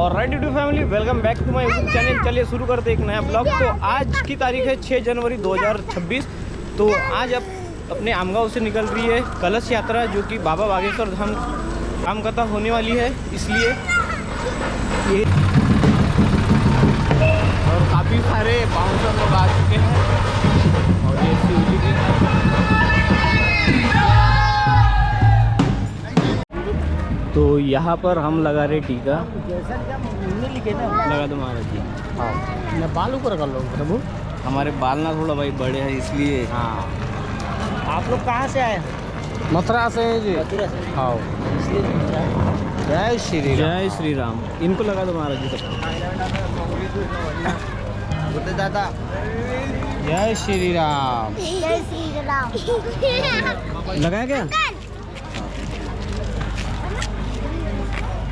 और right to family, welcome back to my YouTube channel. चलिए शुरू करते एक नया ब्लॉग। तो आज की तारीख है 6 जनवरी 2026। तो आज अपने आमगांव से निकल रही है कलश यात्रा, जो कि बाबा बागेश्वर धाम रामकथा होने वाली है, इसलिए ये और काफ़ी सारे बाउंसर लोग आ चुके हैं। और ये शिवजी की तो यहाँ पर हम लगा रहे टीका। लगा दो महाराज जी। हाँ, मैं बाल ऊपर कर लो प्रभु। हमारे बाल ना थोड़ा भाई बड़े हैं, इसलिए। हाँ, आप लोग कहाँ से आए? मथुरा से हैं जी। मथुरा से। हाँ, जय श्री राम। जय श्री राम। इनको लगा दो महाराज जी सबको। दादा जय श्री राम। जय श्री राम। लगाया क्या?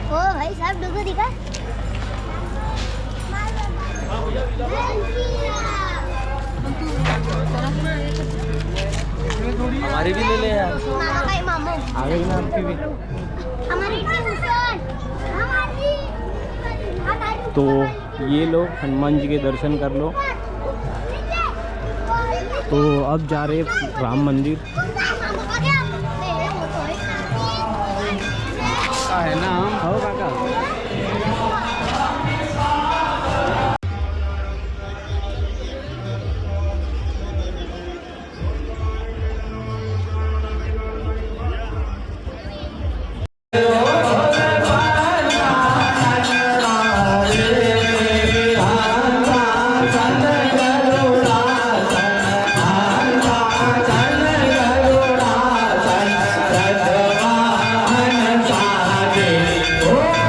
ओ भाई साहब डुगो दिखा। हमारी भी ले ले यार। मामा का ही मामू। आगे ना आपकी भी। हमारी ट्यूशन। तो ये लोग हनुमान जी के दर्शन कर लो। तो अब जा रहे राम मंदिर का है ना हम। हो काका। Oh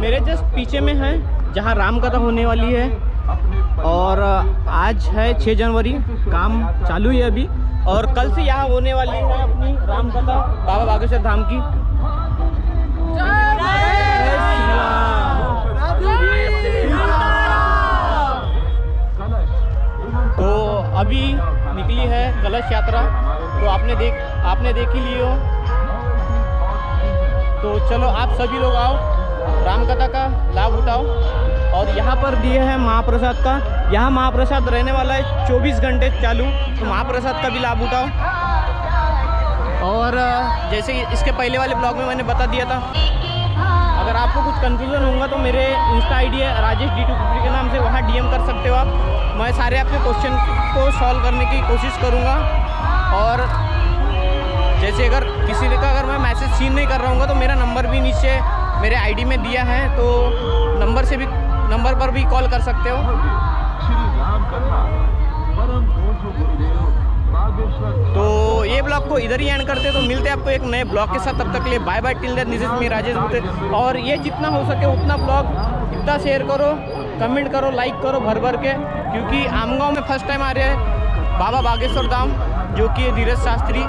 मेरे जस्ट पीछे में है जहाँ राम कथा होने वाली है और आज है 6 जनवरी, काम चालू है अभी और कल से यहाँ होने वाली है अपनी राम कथा बाबा बागेश्वर धाम की। तो अभी निकली है कलश यात्रा, तो आपने देख ही ली हो। तो चलो आप सभी लोग आओ, रामकथा का लाभ उठाओ। और यहाँ पर दिए हैं महाप्रसाद का, यहाँ महाप्रसाद रहने वाला है 24 घंटे चालू, तो महाप्रसाद का भी लाभ उठाओ। और जैसे इसके पहले वाले ब्लॉग में मैंने बता दिया था, अगर आपको कुछ कन्फ्यूज़न होगा तो मेरे इंस्टा आईडी है राजेश D2 के नाम से, वहाँ DM कर सकते हो आप। मैं सारे आपके क्वेश्चन को सॉल्व करने की कोशिश करूँगा। और जैसे अगर किसी का अगर मैं मैसेज सीन नहीं कर रहा हूँ तो मेरा नंबर भी नीचे मेरे आईडी में दिया है, तो नंबर पर भी कॉल कर सकते हो। तो ये ब्लॉग को इधर ही एंड करते, तो मिलते हैं आपको एक नए ब्लॉग के साथ। तब तक के लिए bye bye, till then this is me Rajesh Bhute. और ये जितना हो सके उतना ब्लॉग इतना शेयर करो, कमेंट करो, लाइक करो भर भर के, क्योंकि आमगांव में फर्स्ट टाइम आ रहे हैं बाबा बागेश्वर धाम, जो कि धीरज शास्त्री